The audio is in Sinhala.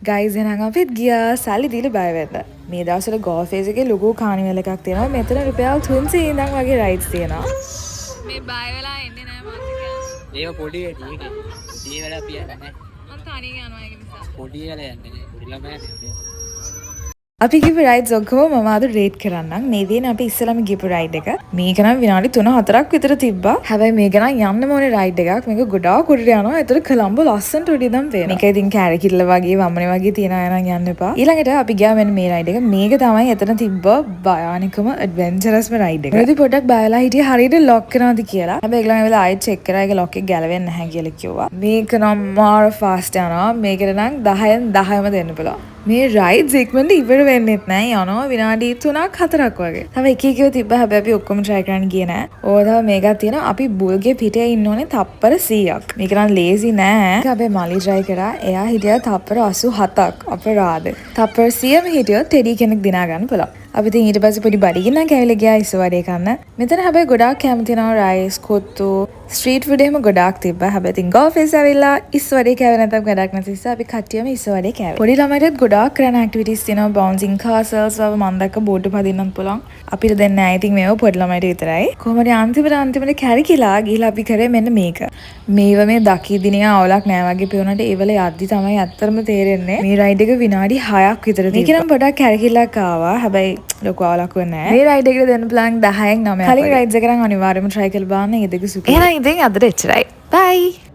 ගයිස් එහෙනම් අපිත් ගියා සල්ලි දීලා බය වෙන්න. මේ දවස්වල ගෝල්ෆ් ෆේස් එකේ ලොකු කානිවල් එකක් තියෙනවා. මෙතන රුපියල් 300 ඉඳන් වගේ රයිඩ්ස් තියෙනවා. මේ බය වෙලා එන්නේ නැහැ මන්ට කියන්නේ. ඒක පොඩි වැඩි ඒක. පොඩි වෙලා පියන්නේ නැහැ. මම තනියෙන් යනවා ඒක නිසා. පොඩි වෙලා යන්නේ නැහැ. පොඩි ළමයා. අපි ගිහපු රයිඩ්ස් ඔක්කොම මම අද රේට් කරන්නම්. මේ දින අපි ඉස්සෙල්ලාම ගිහපු රයිඩ් එක. මේක නම් විනාඩි 3-4ක් විතර තිබ්බා. හැබැයි මේක නම් යන්න ඕනේ රයිඩ් එකක්. මේක ගොඩාක් උඩට යනවා. ඒතර කොළඹ ලස්සනට උඩ ඉඳන් පේනවා. මේක ඉතින් කැරකිල්ල වගේ වමනේ වගේ තියන අය නම් යන්න එපා. ඊළඟට අපි ගියා මෙන්න මේ රයිඩ් එක. මේක තමයි එතන තිබ්බ භයානකම ඇඩ්වෙන්චරස්ම රයිඩ් එක. මොකද පොඩක් බයලා හිටියේ හරියට ලොක් කරනවද කියලා. හැබැයි ඒගොල්ලෝ ඇවිල්ලා ආයෙත් චෙක් කරා ඒක ලොක් එක ගැලවෙන්නේ නැහැ කියලා කිව්වා. මේක නම් මාර ෆාස්ට් යනවා. මේකට නම් 10න් 10ම දෙන්න පුළුවන්. මේ රයිඩ්ස් ඉක්මනට ඉවර වෙන්නෙත් නෑ යනවා විනාඩි 3-4ක් වගේ. තව එක එකව තිබ්බ හැබැයි අපි ඔක්කොම try කරන්න ගියේ නෑ. ඕවා තව මේකක් තියෙනවා අපි බුල්ගේ පිටේ ඉන්න ඕනේ තප්පර 100ක්. මේක නම් ලේසි නෑ. ඒක අපි මලි try කරා. එයා හිටියා තප්පර 87ක් අපරාධ. තප්පර 100ම හිටියොත් ටෙඩි කෙනෙක් දිනා ගන්න පුළුවන්. අපි ඉතින් ඊට පස්සේ පොඩි බඩගින්නක් ඇවිල්ලා ගියා ඉස්සවඩේ කන්න. මෙතන හැබැයි ගොඩාක් කැම තියෙනවා රයිස් කොත්තු ස්ට්‍රීට් ෆුඩ් එහෙම ගොඩාක් තිබ්බා. හැබැයි ඉතින් ගෝල්ෆ් ෆේස් ඇවිල්ලා ඉස්සවඩේ කෑවේ නැත්නම් වැඩක් නැති නිසා අපි කට්ටියම ඉස්සවඩේ කෑවේ. පොඩි ළමයිටත් ගොඩාක් කරන ඇක්ටිවිටිස් තියෙනවා. බවුන්සින් කාසල්ස් වව මම දැක්ක බෝඩ් පදින්නත් පුළුවන්. අපිට දෙන්නේ නැහැ. ඉතින් මේව පොඩි ළමයිට විතරයි. කොහොමද අන්තිමට කැරිකිලා ගිහලා අපි කරේ මෙන්න මේක. මේව මේ දකිදිනිය අවුලක් නෑ වගේ පේනට ඒවල යද්දි තමයි ඇත්තටම තේරෙන්නේ. මේ රයිඩ් එක විනාඩි 6ක් විතර තිබ්බා. මේක නම් පොඩක් කැරිකිලක් ආවා. හැබැයි ලොකු අවුලක් වෙන්නේ නැහැ. මේ රයිඩ් එකට දෙන්න ප්ලෑන් 10න් 9ක්. කලින් රයිඩ්ස් එක නම් අනිවාර්යයෙන්ම try කරලා බලන්න. ඒ දෙක සුඛ. එහෙනම් ඉතින් අදට එච්චරයි. bye